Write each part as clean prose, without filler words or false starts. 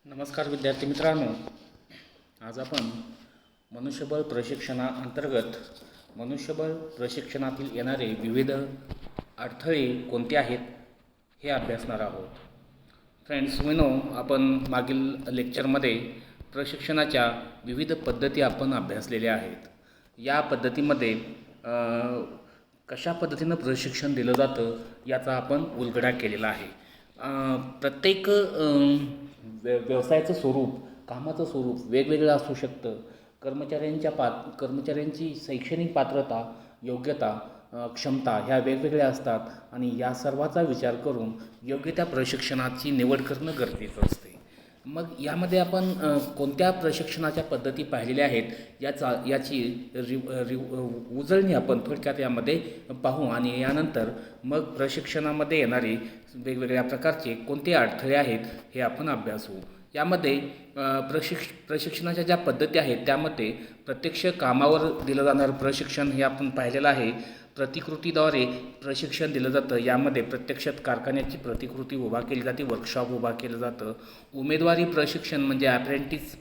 नमस्कार विद्यार्थी मित्रांनो, आज आपण मनुष्यबळ प्रशिक्षणाअंतर्गत मनुष्यबळ प्रशिक्षणातील येणारे विविध अडथळे कोणते आहेत हे अभ्यासणार आहोत. फ्रेंड्स, आपण मागील लेक्चरमध्ये प्रशिक्षणाच्या विविध पद्धती आपण अभ्यासलेल्या आहेत. या पद्धतीमध्ये कशा पद्धतीनं प्रशिक्षण दिलं जातं याचा आपण उलगडा केलेला आहे. प्रत्येक व्यवसायाचं स्वरूप, कामाचं स्वरूप वेगवेगळं असू शकतं. कर्मचाऱ्यांची शैक्षणिक पात्रता, योग्यता, क्षमता ह्या वेगवेगळ्या असतात आणि या सर्वाचा विचार करून योग्य त्या प्रशिक्षणाची निवड करणं गरजेचं असते. मग यामध्ये आपण कोणत्या प्रशिक्षणाच्या पद्धती पाहिलेल्या आहेत याची उजळणी आपण थोडक्यात यामध्ये पाहू आणि यानंतर मग प्रशिक्षणामध्ये येणारे वेगवेगळ्या प्रकारचे कोणते अडथळे आहेत हे आपण अभ्यासू. यामध्ये प्रशिक्षणाच्या ज्या पद्धती आहेत त्यामध्ये प्रत्यक्ष कामावर दिलं जाणारं प्रशिक्षण हे आपण पाहिलेलं आहे. प्रतिकृतीद्वारे प्रशिक्षण दिलं जातं. यामध्ये प्रत्यक्षात कारखान्याची प्रतिकृती उभा केली जाते, वर्कशॉप उभा केलं जातं. उमेदवारी प्रशिक्षण म्हणजे अप्रेंटिस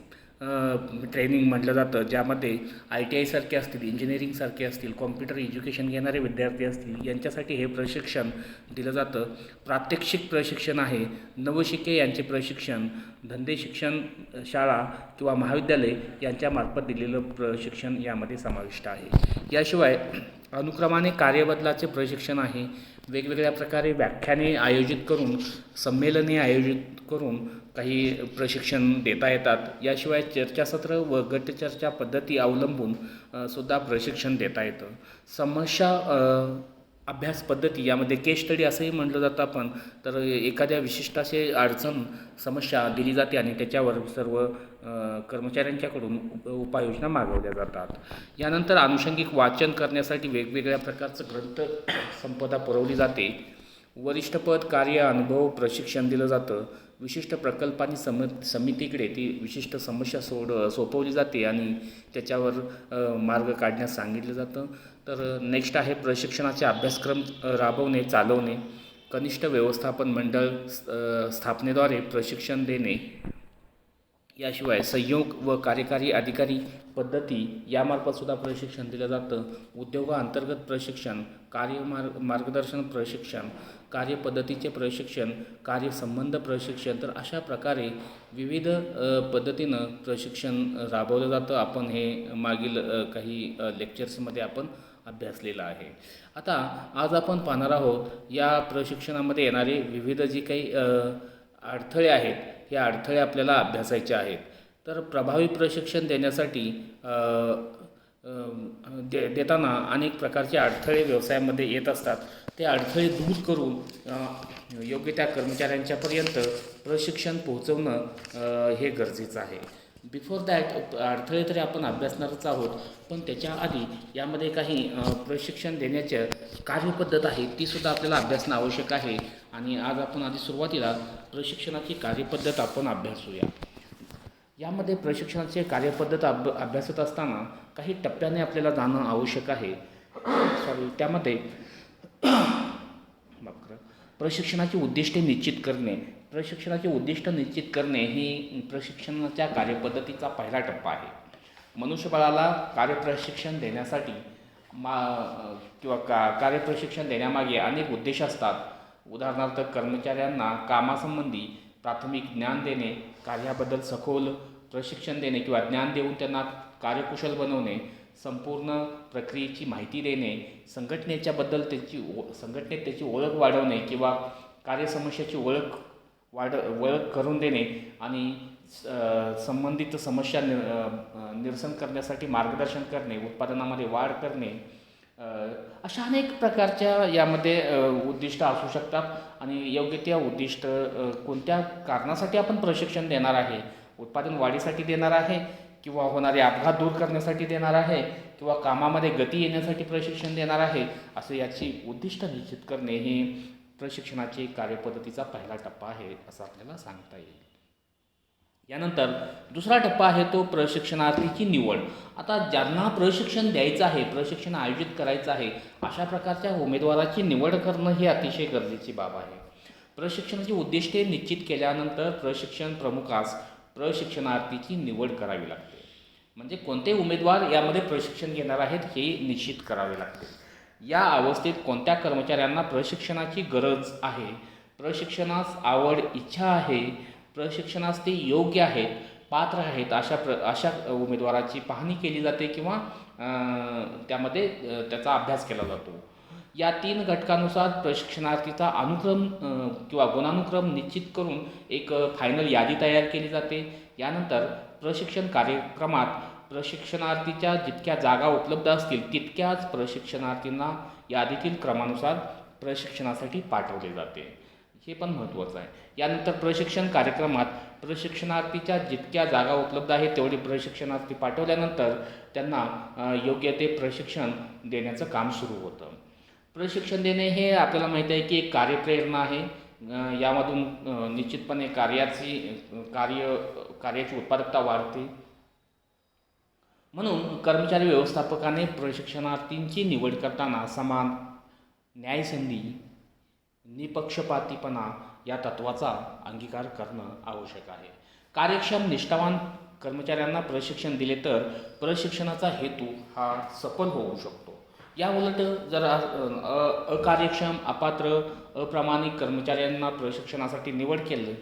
ट्रेनिंग म्हटलं जातं, ज्यामध्ये ITI सारखे असतील, इंजिनिअरिंगसारखे असतील, कॉम्प्युटर एज्युकेशन घेणारे विद्यार्थी असतील यांच्यासाठी हे प्रशिक्षण दिलं जातं. प्रात्यक्षिक प्रशिक्षण आहे. नवशिके यांचे प्रशिक्षण धंदे शिक्षण शाळा किंवा महाविद्यालय यांच्यामार्फत दिलेलं प्रशिक्षण यामध्ये समाविष्ट आहे. याशिवाय अनुक्रमाने कार्यबदलाचे प्रशिक्षण आहे. वेगवेगळ्या प्रकारे व्याख्याने आयोजित करून, संमेलने आयोजित करून काही प्रशिक्षण देता येतात. याशिवाय चर्चासत्र व गटचर्चा पद्धती अवलंबून सुद्धा प्रशिक्षण देता येतं. समस्या अभ्यास पद्धती, यामध्ये केस स्टडी असंही म्हटलं जातं आपण, तर एखाद्या विशिष्ट असे अडचण समस्या दिली जाते आणि त्याच्यावर सर्व कर्मचाऱ्यांच्याकडून उपाययोजना मागवल्या जातात. यानंतर आनुषंगिक वाचन करण्यासाठी वेगवेगळ्या प्रकारचं ग्रंथ संपदा पुरवली जाते. वरिष्ठपद कार्य अनुभव प्रशिक्षण दिलं जातं. विशिष्ट प्रकल्पांनी समितीकडे ती विशिष्ट समस्या सोपवली जाते आणि त्याच्यावर मार्ग काढण्यास सांगितलं जातं. तर नेक्स्ट आहे प्रशिक्षणाचे अभ्यासक्रम राबवणे, चालवणे. कनिष्ठ व्यवस्थापन मंडळ स्थापनेद्वारे प्रशिक्षण देणे. याशिवाय संयोग व कार्यकारी अधिकारी पद्धती यामार्फत सुद्धा प्रशिक्षण दिलं जातं. उद्योगाअंतर्गत प्रशिक्षण, मार्गदर्शन प्रशिक्षण, कार्यपद्धतीचे प्रशिक्षण, कार्यसंबंध प्रशिक्षण. तर अशा प्रकारे विविध पद्धतीनं प्रशिक्षण राबवलं जातं. आपण हे मागील काही लेक्चर्समध्ये आपण अभ्यासलेलं आहे. आता आज आपण पाहणार आहोत या प्रशिक्षणामध्ये येणारे विविध जी काही अडथळे आहेत, हे अडथळे आपल्याला अभ्यासायचे आहेत. तर प्रभावी प्रशिक्षण देण्यासाठी देताना अनेक प्रकारचे अडथळे व्यवसायामध्ये येत असतात. ते अडथळे दूर करून योग्य त्या कर्मचाऱ्यांच्यापर्यंत प्रशिक्षण पोहोचवणं हे गरजेचं आहे. बिफोर दॅट अडथळे तरी आपण अभ्यासणारच आहोत, पण त्याच्या आधी यामध्ये काही प्रशिक्षण देण्याच्या कार्यपद्धत आहे तीसुद्धा आपल्याला अभ्यासणं आवश्यक आहे. आणि आज आपण आधी सुरुवातीला प्रशिक्षणाची कार्यपद्धत आपण अभ्यासूया. यामध्ये प्रशिक्षणाची कार्यपद्धत अभ्यासत असताना काही टप्प्याने आपल्याला जाणं आवश्यक आहे. त्यामध्ये प्रशिक्षणाची उद्दिष्टे निश्चित करणे. प्रशिक्षणाचे उद्दिष्ट निश्चित करणे ही प्रशिक्षणाच्या कार्यपद्धतीचा पहिला टप्पा आहे. मनुष्यबळाला कार्यप्रशिक्षण देण्यासाठी किंवा कार्यप्रशिक्षण देण्यामागे अनेक उद्देश असतात. उदाहरणार्थ, कर्मचाऱ्यांना कामासंबंधी प्राथमिक ज्ञान देणे, कार्याबद्दल सखोल प्रशिक्षण देणे किंवा ज्ञान देऊन त्यांना कार्यकुशल बनवणे, संपूर्ण प्रक्रियेची माहिती देणे, संघटनेत त्याची ओळख वाढवणे किंवा कार्यसमस्याची ओळख करून देणे आणि संबंधित समस्या निरसन करण्यासाठी मार्गदर्शन करणे, उत्पादनामध्ये वाढ करणे. अशा अनेक प्रकारच्या यामध्ये उद्दिष्ट असू शकतात आणि योग्य त्या उद्दिष्ट कोणत्या कारणासाठी आपण प्रशिक्षण देणार आहे, उत्पादन वाढीसाठी देणार आहे किंवा होणारे अपघात दूर करण्यासाठी देणार आहे किंवा कामामध्ये गती येण्यासाठी प्रशिक्षण देणार आहे, असं याची उद्दिष्ट निश्चित करणे हे प्रशिक्षणाची कार्यपद्धतीचा पहिला टप्पा आहे असं आपल्याला सांगता येईल. यानंतर दुसरा टप्पा आहे तो प्रशिक्षणार्थीची निवड. आता ज्यांना प्रशिक्षण द्यायचं आहे, प्रशिक्षण आयोजित करायचं आहे, अशा प्रकारच्या उमेदवाराची निवड करणं ही अतिशय गरजेची बाब आहे. प्रशिक्षणाची उद्दिष्टे निश्चित केल्यानंतर प्रशिक्षण प्रमुखास प्रशिक्षणार्थीची निवड करावी लागते. म्हणजे कोणते उमेदवार यामध्ये प्रशिक्षण घेणार आहेत हे निश्चित करावे लागते. या अवस्थेत कोणत्या कर्मचाऱ्यांना प्रशिक्षणाची गरज आहे, प्रशिक्षणास आवड इच्छा आहे, प्रशिक्षणास ते योग्य आहेत, पात्र आहेत, अशा उमेदवाराची पाहणी केली जाते किंवा त्यामध्ये त्याचा अभ्यास केला जातो. या 3 घटकानुसार प्रशिक्षणार्थीचा अनुक्रम किंवा गुणानुक्रम निश्चित करून एक फायनल यादी तयार केली जाते. यानंतर प्रशिक्षण कार्यक्रमात प्रशिक्षणार्थीच्या जितक्या जागा उपलब्ध असतील तितक्याच प्रशिक्षणार्थींना यादीतील क्रमानुसार प्रशिक्षणासाठी पाठवले जाते. हे पण महत्त्वाचं आहे. यानंतर प्रशिक्षण कार्यक्रमात प्रशिक्षणार्थीच्या जितक्या जागा उपलब्ध आहेत तेवढे प्रशिक्षणार्थी पाठवल्यानंतर त्यांना योग्य ते प्रशिक्षण देण्याचं काम सुरू होतं. प्रशिक्षण देणे हे आपल्याला माहीत आहे की एक कार्यप्रेरणा आहे. यामधून निश्चितपणे कार्याची उत्पादकता वाढते. म्हणून कर्मचारी व्यवस्थापकाने प्रशिक्षणार्थींची निवड करताना समान, न्यायसंधी, निपक्षपातीपणा या तत्त्वाचा अंगीकार करणं आवश्यक आहे. कार्यक्षम निष्ठावान कर्मचाऱ्यांना प्रशिक्षण दिले तर प्रशिक्षणाचा हेतू हा सफल होऊ शकतो. या उलट जर अकार्यक्षम, अपात्र, अप्रामाणिक कर्मचाऱ्यांना प्रशिक्षणासाठी निवड केली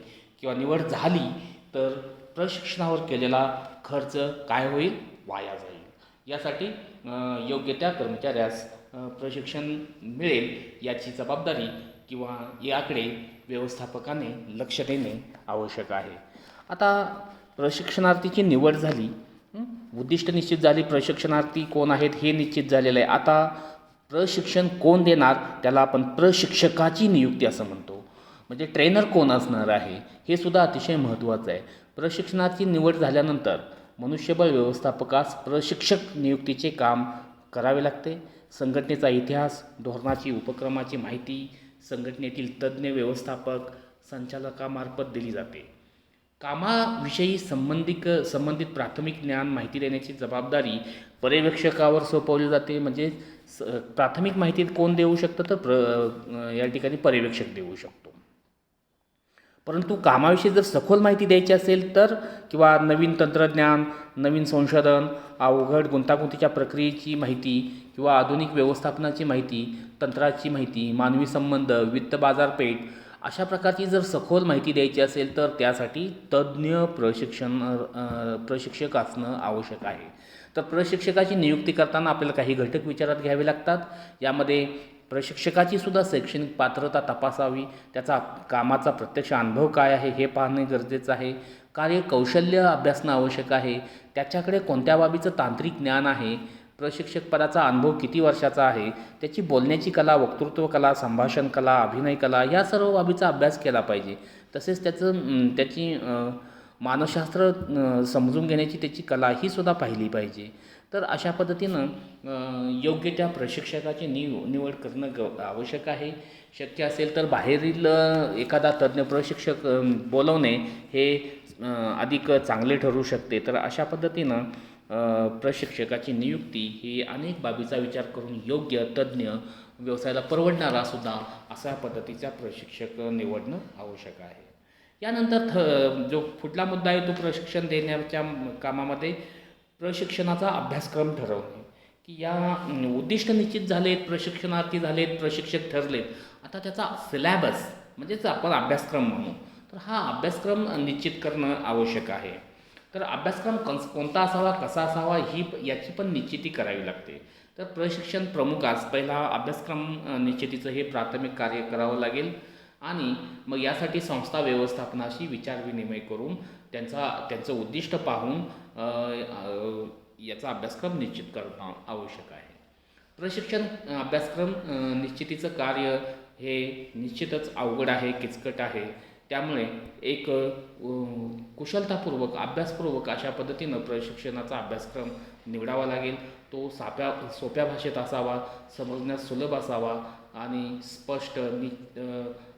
किंवा निवड झाली तर प्रशिक्षणावर केलेला खर्च काय होईल? वाया जाईल. यासाठी योग्य त्या कर्मचाऱ्यास प्रशिक्षण मिळेल याची जबाबदारी किंवा याकडे व्यवस्थापकाने लक्ष देणे आवश्यक आहे. आता प्रशिक्षणार्थीची निवड झाली, उद्दिष्ट निश्चित झाली, प्रशिक्षणार्थी कोण आहेत हे निश्चित झालेलं आहे. आता प्रशिक्षण कोण देणार त्याला आपण प्रशिक्षकाची नियुक्ती असं म्हणतो. म्हणजे ट्रेनर कोण असणार आहे हे सुद्धा अतिशय महत्त्वाचं आहे. प्रशिक्षणाची निवड झाल्यानंतर मनुष्यबळ व्यवस्थापकास प्रशिक्षक नियुक्तीचे काम करावे लागते. संघटनेचा इतिहास, धोरणाची, उपक्रमाची माहिती संघटनेतील तज्ज्ञ व्यवस्थापक संचालकामार्फत दिली जाते. कामाविषयी संबंधित प्राथमिक ज्ञान माहिती देण्याची जबाबदारी पर्यवेक्षकावर सोपवली जाते. म्हणजे प्राथमिक माहिती कोण देऊ शकतं तर या ठिकाणी पर्यवेक्षक देऊ शकतो. परंतु कामाविषयी जर सखोल माहिती द्यायची असेल तर किंवा नवीन तंत्रज्ञान, नवीन संशोधन, अवघड गुंतागुंतीच्या प्रक्रियेची माहिती किंवा आधुनिक व्यवस्थापनाची माहिती, तंत्राची माहिती, मानवी संबंध, वित्त बाजारपेठ अशा प्रकारची जर सखोल माहिती द्यायची असेल तर त्यासाठी तज्ज्ञ प्रशिक्षक असणं आवश्यक आहे. तर प्रशिक्षकाची नियुक्ती करताना आपल्याला काही घटक विचारात घ्यावे लागतात. यामध्ये प्रशिक्षकाची सुद्धा शैक्षणिक पात्रता तपासावी, त्याचा कामाचा प्रत्यक्ष अनुभव काय आहे हे पाहणे गरजेचं आहे. कार्यकौशल्य अभ्यासणं आवश्यक आहे. त्याच्याकडे कोणत्या बाबीचं तांत्रिक ज्ञान आहे, प्रशिक्षक पदाचा अनुभव किती वर्षाचा आहे, त्याची बोलण्याची कला, वक्तृत्व कला, संभाषण कला, अभिनय कला या सर्व बाबीचा अभ्यास केला पाहिजे. तसेच त्याची मानसशास्त्र समजून घेण्याची त्याची कला ही सुद्धा पाहिली पाहिजे. तर अशा पद्धतीनं योग्य त्या प्रशिक्षकाची निवड करणं आवश्यक आहे. शक्य असेल तर बाहेरील एखादा तज्ज्ञ प्रशिक्षक बोलवणे हे अधिक चांगले ठरू शकते. तर अशा पद्धतीनं प्रशिक्षकाची नियुक्ती ही अनेक बाबीचा विचार करून योग्य, तज्ज्ञ, व्यवसायाला परवडणारा सुद्धा अशा पद्धतीचा प्रशिक्षक निवडणं आवश्यक आहे. यानंतर जो पुढला मुद्दा आहे तो प्रशिक्षण देण्याच्या कामामध्ये प्रशिक्षणाचा अभ्यासक्रम ठरवणे. की या उद्दिष्ट निश्चित झालेत, प्रशिक्षणार्थी झालेत, प्रशिक्षक ठरलेत, आता त्याचा सिलॅबस म्हणजेच आपण अभ्यासक्रम म्हणू, तर हा अभ्यासक्रम निश्चित करणं आवश्यक आहे. तर अभ्यासक्रम कोणता असावा, कसा असावा याची पण निश्चिती करावी लागते. तर प्रशिक्षण प्रमुखास पहिला अभ्यासक्रम निश्चितीचं हे प्राथमिक कार्य करावं लागेल आणि मग यासाठी संस्था व्यवस्थापनाशी विचारविनिमय करून त्यांचं उद्दिष्ट पाहून याचा अभ्यासक्रम निश्चित करणं आवश्यक आहे. प्रशिक्षण अभ्यासक्रम निश्चितीचं कार्य हे निश्चितच अवघड आहे, किचकट आहे. त्यामुळे एक कुशलतापूर्वक, अभ्यासपूर्वक अशा पद्धतीनं प्रशिक्षणाचा अभ्यासक्रम निवडावा लागेल. तो सोप्या भाषेत असावा, समजण्यास सुलभ असावा आणि स्पष्ट,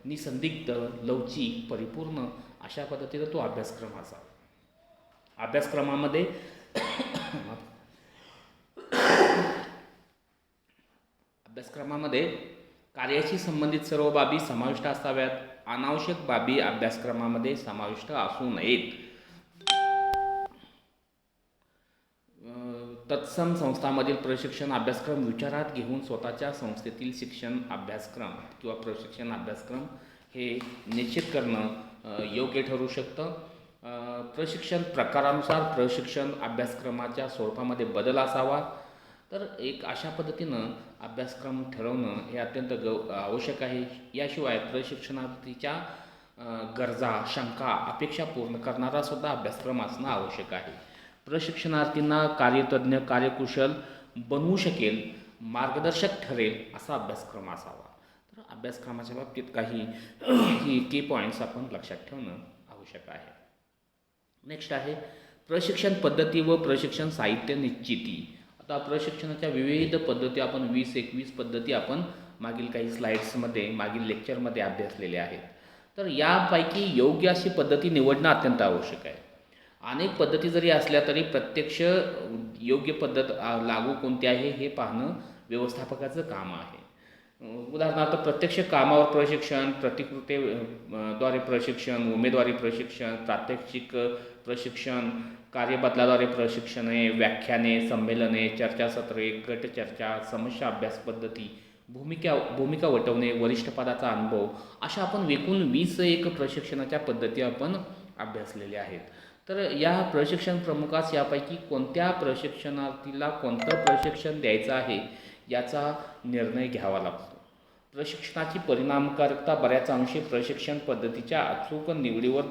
निसंदिग्ध, लवचिक, परिपूर्ण अशा पद्धतीनं तो अभ्यासक्रम असावा. अभ्यासक्रमामध्ये कार्याशी संबंधित सर्व बाबी समाविष्ट असाव्यात. अनावश्यक बाबी अभ्यासक्रमामध्ये समाविष्ट असू नयेत. तत्सम संस्थांमधील प्रशिक्षण अभ्यासक्रम विचारात घेऊन स्वतःच्या संस्थेतील शिक्षण अभ्यासक्रम किंवा प्रशिक्षण अभ्यासक्रम हे निश्चित करणं योग्य ठरू शकतं. प्रशिक्षण प्रकारानुसार प्रशिक्षण अभ्यासक्रमाच्या स्वरूपामध्ये बदल असावा. तर एक अशा पद्धतीनं अभ्यासक्रम ठरवणं हे अत्यंत आवश्यक आहे. याशिवाय प्रशिक्षणार्थीच्या गरजा, शंका, अपेक्षा पूर्ण करणारासुद्धा अभ्यासक्रम असणं आवश्यक आहे. प्रशिक्षणार्थींना कार्यतज्ञ, कार्यकुशल बनवू शकेल, मार्गदर्शक ठरेल असा अभ्यासक्रम असावा. तर अभ्यासक्रमाच्या बाबतीत काही की पॉईंट्स आपण लक्षात ठेवणं आवश्यक आहे. नेक्स्ट आहे प्रशिक्षण पद्धती व प्रशिक्षण साहित्य निश्चिती. आता प्रशिक्षणाच्या विविध पद्धती आपण 20-21 पद्धती आपण मागील काही स्लाईड्समध्ये, मागील लेक्चरमध्ये अभ्यासलेल्या आहेत. तर यापैकी योग्य अशी पद्धती निवडणं अत्यंत आवश्यक आहे. अनेक पद्धती जरी असल्या तरी प्रत्यक्ष योग्य पद्धत लागू कोणती आहे हे पाहणं व्यवस्थापकाचं काम आहे. उदाहरणार्थ प्रत्यक्ष कामावर प्रशिक्षण, प्रतिकृतीद्वारे प्रशिक्षण, उमेदवारी प्रशिक्षण, प्रात्यक्षिक प्रशिक्षण, कार्यबदलाद्वारे प्रशिक्षणे, व्याख्याने, संमेलने, चर्चासत्रे, गटचर्चा, समस्या अभ्यास पद्धती, भूमिका वटवणे, वरिष्ठ पदाचा अनुभव, अशा आपण एकूण 21 प्रशिक्षणाच्या पद्धती आपण अभ्यासलेल्या आहेत. तर या प्रशिक्षण प्रमुखास यापैकी कोणत्या प्रशिक्षणार्थीला कोणतं प्रशिक्षण द्यायचं आहे याचा निर्णय घ्यावा लागतो. प्रशिक्षणाची परिणामकारकता बऱ्याच अंशी प्रशिक्षण पद्धतीच्या अचूक निवडीवर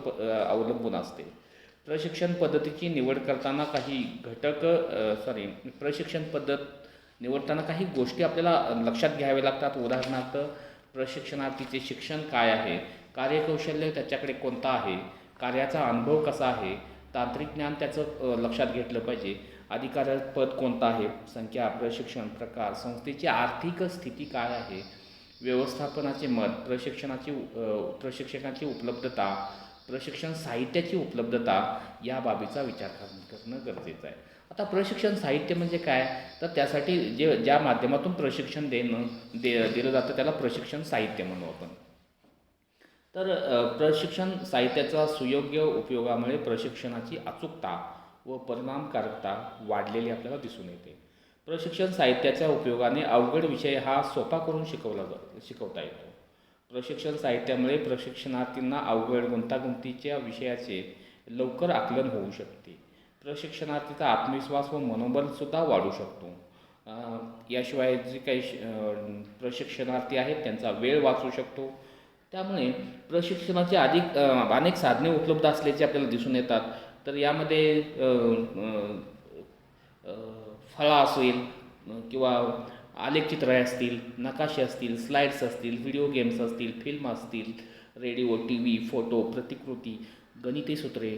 अवलंबून असते. प्रशिक्षण पद्धतीची निवड करताना प्रशिक्षण पद्धत निवडताना काही गोष्टी आपल्याला लक्षात घ्याव्या लागतात. उदाहरणार्थ प्रशिक्षणार्थीचे शिक्षण काय आहे, कार्यकौशल्य त्याच्याकडे कोणता आहे, कार्याचा अनुभव कसा आहे, तांत्रिक ज्ञान त्याचं लक्षात घेतलं पाहिजे, अधिकारात पद कोणतं आहे, संख्या, प्रशिक्षण प्रकार, संस्थेची आर्थिक स्थिती काय आहे, व्यवस्थापनाचे मत, प्रशिक्षकाची उपलब्धता, प्रशिक्षण साहित्याची उपलब्धता या बाबीचा विचार करणं गरजेचं आहे. आता प्रशिक्षण साहित्य म्हणजे काय, तर त्यासाठी ज्या माध्यमातून प्रशिक्षण दिलं जातं त्याला प्रशिक्षण साहित्य म्हणू आपण. तर प्रशिक्षण साहित्याचा सुयोग्य उपयोगामुळे प्रशिक्षणाची अचूकता व परिणामकारकता वाढलेली आपल्याला दिसून येते. प्रशिक्षण साहित्याच्या उपयोगाने अवघड विषय हा सोपा करून शिकवता येतो. प्रशिक्षण साहित्यामुळे प्रशिक्षणार्थींना अवघड गुंतागुंतीच्या विषयाचे लवकर आकलन होऊ शकते. प्रशिक्षणार्थीचा आत्मविश्वास व मनोबलसुद्धा वाढू शकतो. याशिवाय जे काही प्रशिक्षणार्थी आहेत त्यांचा वेळ वाचू शकतो. त्यामुळे प्रशिक्षणाचे अनेक साधने उपलब्ध असल्याचे आपल्याला दिसून येतात. तर यामध्ये फळा असेल किंवा आलेखचित्र असतील, नकाशे असतील, स्लाईड्स असतील, व्हिडिओ गेम्स असतील, फिल्म असतील, रेडिओ, TV, फोटो, प्रतिकृती, गणिती सूत्रे,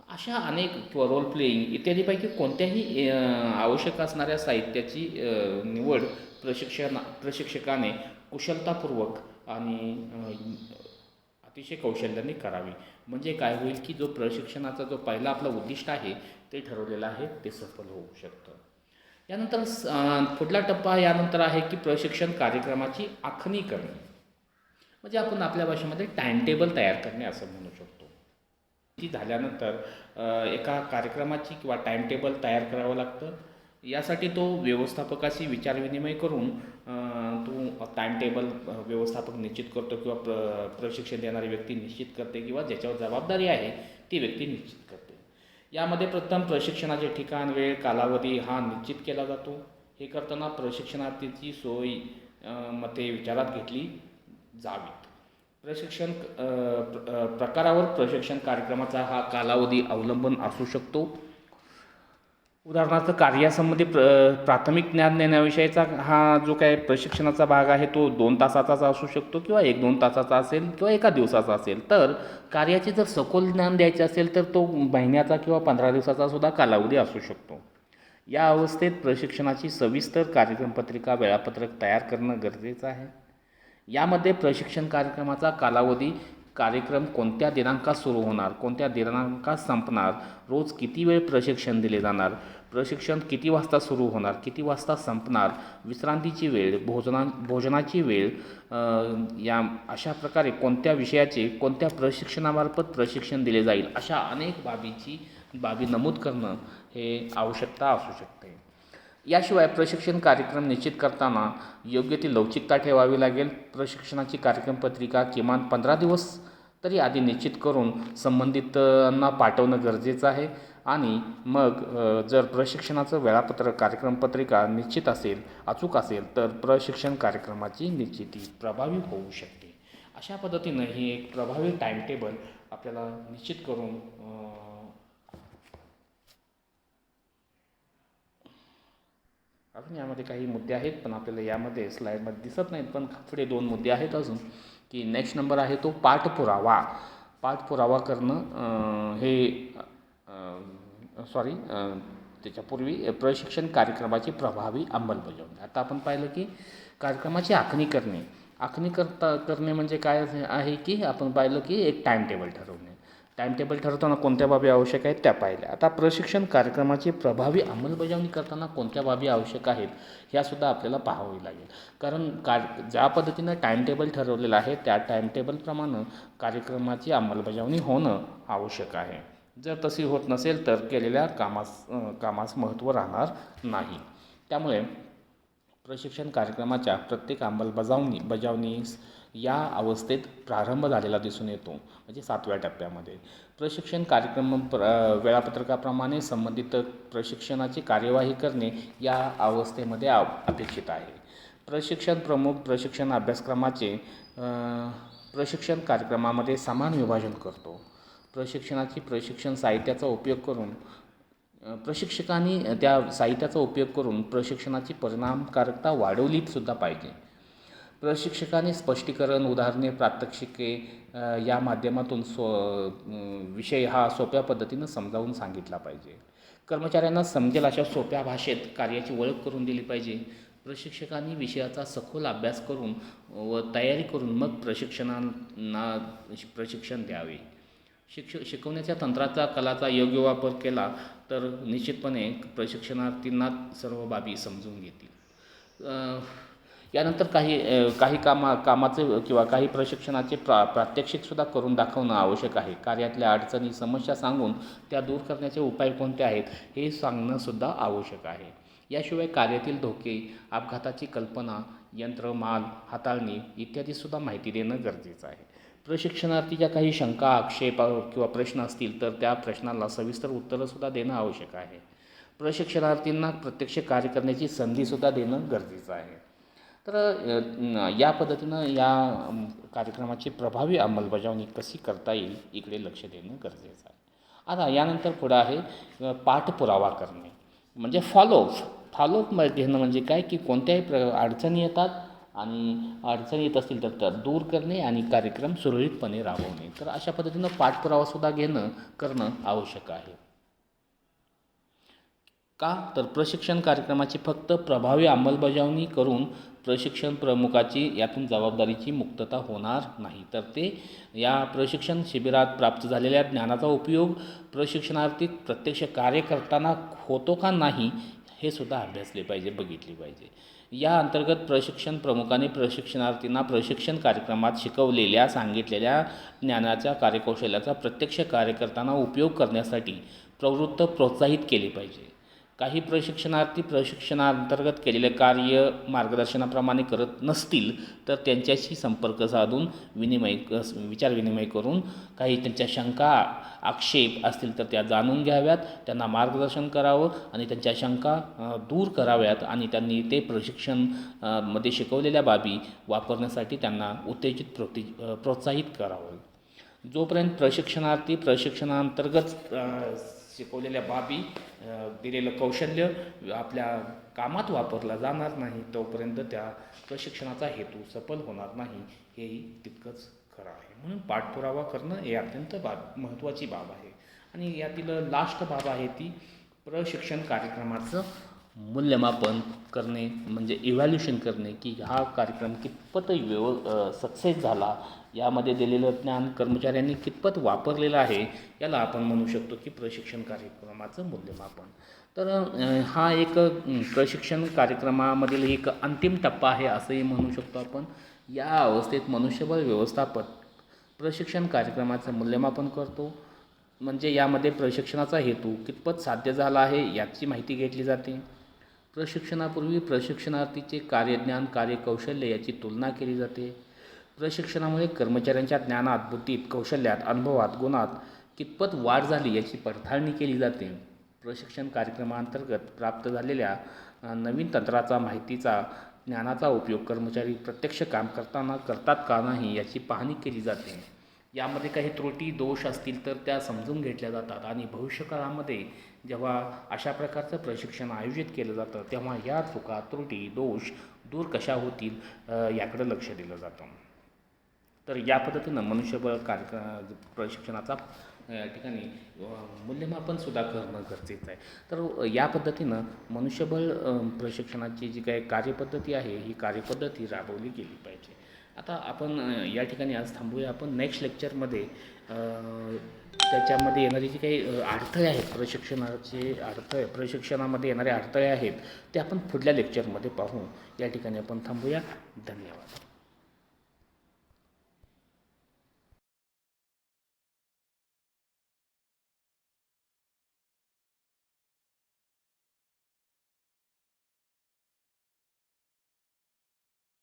अशा अनेक किंवा रोल प्लेईंग इत्यादीपैकी कोणत्याही आवश्यक असणाऱ्या साहित्याची निवड प्रशिक्षकाने कुशलतापूर्वक आणि अतिशय कौशल्याने करावी. म्हणजे काय होईल की जो प्रशिक्षणाचा जो पहिला आपला उद्दिष्ट आहे ते ठरवलेलं आहे ते सफल होऊ शकतं. यानंतर पुढला टप्पा यानंतर आहे की प्रशिक्षण कार्यक्रमाची आखणी करणे. म्हणजे आपण आपल्या भाषेमध्ये टाइमटेबल तयार करणे असं म्हणू शकतो. ती झाल्यानंतर एका कार्यक्रमाची किंवा टाइमटेबल तयार करावं लागतं. यासाठी तो व्यवस्थापकाशी विचारविनिमय करून तो टाइमटेबल व्यवस्थापक निश्चित करतो किंवा प्रशिक्षण देणारी व्यक्ती निश्चित करते किंवा ज्याच्यावर जबाबदारी आहे ती व्यक्ती निश्चित करते. यामध्ये प्रथम प्रशिक्षणाचे ठिकाण, वेळ, कालावधी हा निश्चित केला जातो. हे करताना प्रशिक्षणार्थीची सोय मते विचारात घेतली जावीत. प्रशिक्षण प्रकारावर प्रशिक्षण कार्यक्रमाचा हा कालावधी अवलंबून असू शकतो. उदाहरणार्थ कार्यासंबंधी प्राथमिक ज्ञान देण्याविषयीचा हा जो काही प्रशिक्षणाचा भाग आहे तो 2 तासाचा असू शकतो किंवा 1-2 तासाचा असेल किंवा एका दिवसाचा असेल. तर कार्याचे जर सखोल ज्ञान द्यायचे असेल तर तो महिन्याचा किंवा 15 दिवसाचा सुद्धा कालावधी असू शकतो. या अवस्थेत प्रशिक्षणाची सविस्तर कार्यक्रमपत्रिका, वेळापत्रक तयार करणं गरजेचं आहे. यामध्ये प्रशिक्षण कार्यक्रमाचा कालावधी, कार्यक्रम कोणत्या दिनांकात सुरू होणार, कोणत्या दिनांकात संपणार, रोज किती वेळ प्रशिक्षण दिले जाणार, प्रशिक्षण किती वाजता सुरू होणार, किती वाजता संपणार, विश्रांतीची वेळ, भोजनाची वेळ, या अशा प्रकारे कोणत्या विषयाचे कोणत्या प्रशिक्षणामार्फत प्रशिक्षण दिले जाईल अशा अनेक बाबी नमूद करणं हे आवश्यकता असू शकते. याशिवाय प्रशिक्षण कार्यक्रम निश्चित करताना योग्य ती लवचिकता ठेवावी लागेल. प्रशिक्षणाची कार्यक्रम पत्रिका किमान 15 दिवस तरी आधी निश्चित करून संबंधितांना पाठवणं गरजेचं आहे. आणि मग जर प्रशिक्षणाचं वेळापत्रक कार्यक्रम पत्रिका निश्चित असेल, अचूक असेल, तर प्रशिक्षण कार्यक्रमाची निश्चिती प्रभावी होऊ शकते. अशा पद्धतीनं ही एक प्रभावी टाईमटेबल आपल्याला निश्चित करून अजून यामध्ये काही मुद्दे आहेत, पण आपल्याला यामध्ये स्लाईडमध्ये दिसत नाहीत, पण पुढे 2 मुद्दे आहेत अजून. की नेक्स्ट नंबर आहे तो पाठपुरावा. पाठपुरावा करणं त्याच्यापूर्वी प्रशिक्षण कार्यक्रमाची प्रभावी अंमलबजावणी. आता आपण पाहिलं की कार्यक्रमाची आखणी करणे म्हणजे काय आहे की आपण पाहिलं की एक टाईमटेबल ठरवणे. टाईमटेबल ठरवताना कोणत्या बाबी आवश्यक आहेत त्या पाहिल्या. आता प्रशिक्षण कार्यक्रमाची प्रभावी अंमलबजावणी करताना कोणत्या बाबी आवश्यक आहेत ह्यासुद्धा आपल्याला पाहावी लागेल. कारण ज्या पद्धतीनं टाईमटेबल ठरवलेलं आहे त्या टाईमटेबलप्रमाणे कार्यक्रमाची अंमलबजावणी होणं आवश्यक आहे. जर तशी होत नसेल तर केलेल्या कामास महत्त्व राहणार नाही. त्यामुळे प्रशिक्षण कार्यक्रमाच्या प्रत्येक अंमलबजावणीस या अवस्थेत प्रारंभ झालेला दिसून येतो, म्हणजे 7व्या टप्प्यामध्ये. प्रशिक्षण कार्यक्रम वेळापत्रकाप्रमाणे संबंधित प्रशिक्षणाची कार्यवाही करणे या अवस्थेमध्ये अपेक्षित आहे. प्रशिक्षण प्रमुख प्रशिक्षण अभ्यासक्रमाचे प्रशिक्षण कार्यक्रमामध्ये समान विभाजन करतो. प्रशिक्षण साहित्याचा उपयोग करून प्रशिक्षकांनी त्या साहित्याचा उपयोग करून प्रशिक्षणाची परिणामकारकता वाढवलीसुद्धा पाहिजे. प्रशिक्षकांनी स्पष्टीकरण, उदाहरणे, प्रात्यक्षिके या माध्यमातून विषय हा सोप्या पद्धतीनं समजावून सांगितला पाहिजे. कर्मचाऱ्यांना समजेल अशा सोप्या भाषेत कार्याची ओळख करून दिली पाहिजे. प्रशिक्षकांनी विषयाचा सखोल अभ्यास करून व तयारी करून मग प्रशिक्षणांना प्रशिक्षण द्यावे. शिकवण्याच्या तंत्राचा, कलाचा योग्य वापर केला तर निश्चितपणे प्रशिक्षणार्थींना सर्व बाबी समजून घेतील. यानंतर काही कामाचे किंवा काही प्रशिक्षणाचे प्रात्यक्षिकसुद्धा करून दाखवणं आवश्यक आहे. कार्यातल्या अडचणी, समस्या सांगून त्या दूर करण्याचे उपाय कोणते आहेत हे सांगणंसुद्धा आवश्यक आहे. याशिवाय कार्यातील धोके, अपघाताची कल्पना, यंत्र, माल, हाताळणी इत्यादीसुद्धा माहिती देणं गरजेचं आहे. प्रशिक्षणार्थीच्या काही शंका, आक्षेप किंवा प्रश्न असतील तर त्या प्रश्नाला सविस्तर उत्तरंसुद्धा देणं आवश्यक आहे. प्रशिक्षणार्थींना प्रत्यक्ष कार्य करण्याची संधीसुद्धा देणं गरजेचं आहे. तर या पद्धतीनं या कार्यक्रमाची प्रभावी अंमलबजावणी कशी करता येईल इकडे लक्ष देणं गरजेचं आहे. आता यानंतर पुढं आहे पाठपुरावा करणे, म्हणजे फॉलोअप घेणं. म्हणजे काय की कोणत्याही अडचणी येतात आणि अडचणी येत असतील तर त्या दूर करणे आणि कार्यक्रम सुरळीतपणे राबवणे. तर अशा पद्धतीनं पाठपुरावासुद्धा करणं आवश्यक आहे. का तर प्रशिक्षण कार्यक्रमाची फक्त प्रभावी अंमलबजावणी करून प्रशिक्षण प्रमुखाची यातून जबाबदारीची मुक्तता होणार नाही, तर ते या प्रशिक्षण शिबिरात प्राप्त झालेल्या ज्ञानाचा उपयोग प्रशिक्षणार्थी प्रत्यक्ष कार्य करताना होतो का नाही हे सुद्धा अभ्यासले पाहिजे, बघितले पाहिजे. या अंतर्गत प्रशिक्षण प्रमुखाने प्रशिक्षणार्थींना प्रशिक्षण कार्यक्रमात शिकवलेल्या, सांगितलेल्या ज्ञानाच्या, कार्यकौशल्याचा प्रत्यक्ष कार्य करताना उपयोग करण्यासाठी प्रोत्साहित केले पाहिजे. काही प्रशिक्षणार्थी प्रशिक्षणाअंतर्गत केलेले कार्य मार्गदर्शनाप्रमाणे करत नसतील तर त्यांच्याशी संपर्क साधून विचारविनिमय करून काही त्यांच्या शंका, आक्षेप असतील तर त्या जाणून घ्याव्यात, त्यांना मार्गदर्शन करावं आणि त्यांच्या शंका दूर कराव्यात आणि त्यांनी ते प्रशिक्षण मध्ये शिकवलेल्या बाबी वापरण्यासाठी त्यांना प्रोत्साहित करावं. जोपर्यंत प्रशिक्षणार्थी प्रशिक्षणाअंतर्गत शिकवलेल्या बाबी, दिलेलं कौशल्य आपल्या कामात वापरला जाणार नाही तोपर्यंत त्या प्रशिक्षणाचा हेतू सफल होणार नाही, हेही तितकंच खरं आहे. म्हणून पाठपुरावा करणं हे अत्यंत महत्त्वाची बाब आहे. आणि यातील लास्ट बाब आहे ती प्रशिक्षण कार्यक्रमाचं मूल्यमापन करणे, म्हणजे इव्हॅल्युएशन करणे की हा कार्यक्रम कितपत सक्सेस झाला, यामध्ये दिलेलं ज्ञान कर्मचाऱ्यांनी कितपत वापरलेलं आहे, याला आपण म्हणू शकतो की प्रशिक्षण कार्यक्रमाचं मूल्यमापन. तर हा एक प्रशिक्षण कार्यक्रमामधील एक अंतिम टप्पा आहे असंही म्हणू शकतो आपण. या अवस्थेत मनुष्यबळ व्यवस्थापन प्रशिक्षण कार्यक्रमाचं मूल्यमापन करतो, म्हणजे यामध्ये प्रशिक्षणाचा हेतू कितपत साध्य झाला आहे याची माहिती घेतली जाते. प्रशिक्षणापूर्वी प्रशिक्षणार्थीचे कार्यज्ञान कार्यकौशल्य याची तुलना केली जाते. प्रशिक्षणामुळे कर्मचाऱ्यांच्या ज्ञानात बुद्धीत कौशल्यात अनुभवात गुणात कितपत वाढ झाली याची पडताळणी केली जाते. प्रशिक्षण कार्यक्रमांतर्गत प्राप्त झालेल्या नवीन तंत्राचा माहितीचा ज्ञानाचा उपयोग कर्मचारी प्रत्यक्ष काम करताना करतात का नाही याची पाहणी केली जाते. यामध्ये काही त्रुटी दोष असतील तर त्या समजून घेतल्या जातात आणि भविष्यकाळामध्ये जेव्हा अशा प्रकारचं प्रशिक्षण आयोजित केलं जातं तेव्हा या चुका त्रुटी दोष दूर कशा होतील याकडे लक्ष दिलं जातं. तर या पद्धतीनं मनुष्यबळ प्रशिक्षणाचा या ठिकाणी मूल्यमापनसुद्धा करणं गरजेचं आहे. तर या पद्धतीनं मनुष्यबळ प्रशिक्षणाची जी काही कार्यपद्धती आहे ही कार्यपद्धती राबवली गेली पाहिजे. आता आपण या ठिकाणी आज थांबूया. आपण नेक्स्ट लेक्चरमध्ये त्याच्यामध्ये येणारे जे काही अडथळे आहेत प्रशिक्षणामध्ये येणारे अडथळे आहेत ते आपण पुढल्या लेक्चरमध्ये पाहू. या ठिकाणी आपण थांबूया. धन्यवाद.